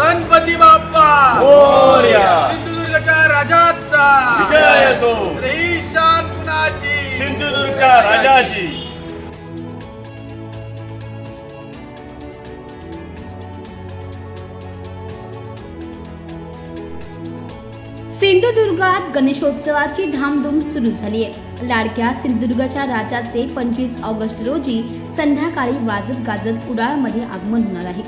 गणपती बाप्पा मोरया। सिंधुदुर्गच्या राजाचा विजय असो। ही शान कुणाची? सिंधुदुर्गच्या राजाची। सिंधुदुर्गात गणेशोत्सवाची धामधूम सुरू झाली आहे। लाडक्या सिंधुदुर्गच्या राजाचे 25 ऑगस्ट रोजी संध्याकाळी वाजत गाजत कुडाळमध्ये आगमन होणार आहे।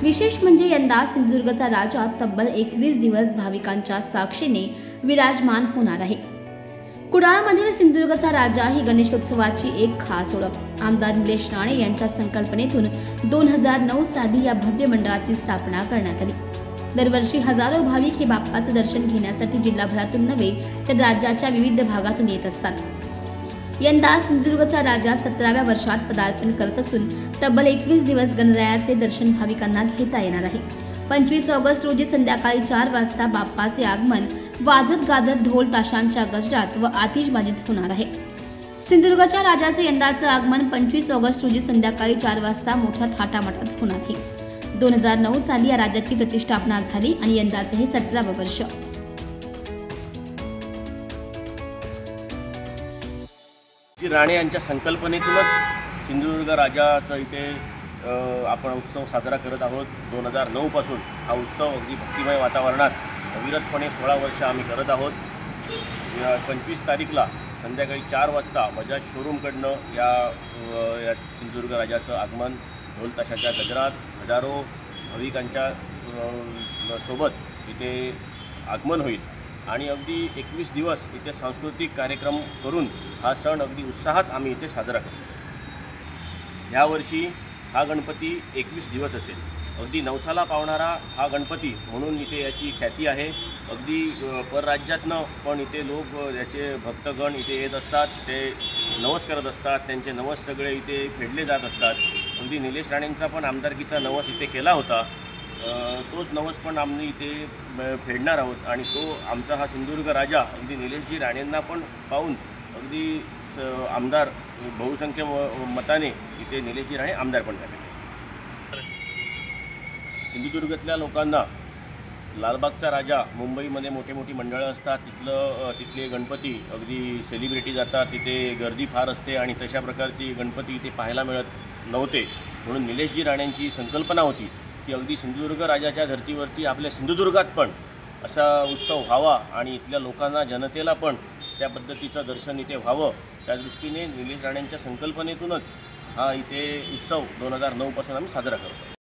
विशेष म्हणजे यंदा सिंधुदुर्गचा राजा तब्बल 21 दिवस भाविकांच्या साक्षीने विराजमान होणार आहे। कुडाळमधील सिंधुदुर्गचा राजा ही गणेशोत्सवाची एक खास ओळख। आमदार निलेश राणे यांच्या संकल्पनेतून 2009 साली या भव्य मंडळाची स्थापना करण्यात आली। दरवर्षी हजारो भाविक हे बाप्पाचे दर्शन घेण्यासाठी जिल्हाभरातून नव्हे तर राज्याच्या विविध भागातून येत असतात। यंदा सिंधुदुर्गचा राजा 17व्या वर्षात पदार्पण करत असून तब्बल 21 दिवस गणरायाचे दर्शन भाविकांना घेता येणार आहे। 25 ऑगस्ट रोजी संध्याकाळी 4 वाजता बाप्पाचे आगमन वाजत गाजत ढोल ताशांच्या गजरात व आतिषबाजीत होणार आहे। सिंधुदुर्गच्या राजाचे यंदाचे आगमन 25 ऑगस्ट रोजी संध्याकाळी 4 वाजता मोठ्या थाटामाटात होणार आहे। 2009 साली या राज्याची प्रतिष्ठापना झाली आणि यंदाचे हे 17वे वर्ष। राणे यांच्या संकल्पनेतूनच सिंधुदुर्ग राजाचा इथे आपण उत्सव साजरा करत आहोत। 2009 पासून हा उत्सव अगदी भक्तिमय वातावरणात अविरतपणे 16 वर्ष आम्ही करत आहोत। 25 तारीखला संध्याकाळी 4 वाजता बजाज शोरूमकडनं या सिंधुदुर्ग राजाचं आगमन ढोल ताशाच्या गजरात हजारो भाविकांच्या सोबत इथे आगमन होईल आणि अगदी 21 दिवस इथे सांस्कृतिक कार्यक्रम करून हा सण अगदी उत्साहात आम्ही इथे साजरा करतो। यावर्षी हा गणपती 21 दिवस असेल। अगदी नवसाला पावणारा हा गणपती म्हणून इथे याची ख्याती आहे। अगदी परराज्यातनं पण इथे लोक याचे भक्तगण इथे येत असतात, ते नवस करत असतात, त्यांचे नवस सगळे इथे फेडले जात असतात। अगदी निलेश राणेंचा पण आमदारकीचा नवस इथे केला होता, तोच नवस पण आम्ही इथे फेडणार आहोत आणि तो आमचा हा सिंधुदुर्ग राजा अगदी निलेशजी राणेंना पण पाहून अगदी आमदार बहुसंख्य मताने इथे निलेशजी राणे आमदार पण झाले। सिंधुदुर्गातल्या लोकांना लालबागचा राजा, मुंबईमध्ये मोठी मंडळं असतात, तिथले गणपती अगदी सेलिब्रिटी जातात, तिथे गर्दी फार असते आणि तशा प्रकारची गणपती इथे पाहायला मिळत नव्हते। म्हणून निलेशजी राणेंची संकल्पना होती की अगदी सिंधुदुर्ग राजाच्या धर्तीवरती आपल्या सिंधुदुर्गात पण असा उत्सव व्हावा आणि इथल्या लोकांना, जनतेला पण त्या पद्धतीचं दर्शन इथे व्हावं। त्या दृष्टीने निलेश राणेंच्या संकल्पनेतूनच हा इथे उत्सव 2009 पासून आम्ही साजरा करतो।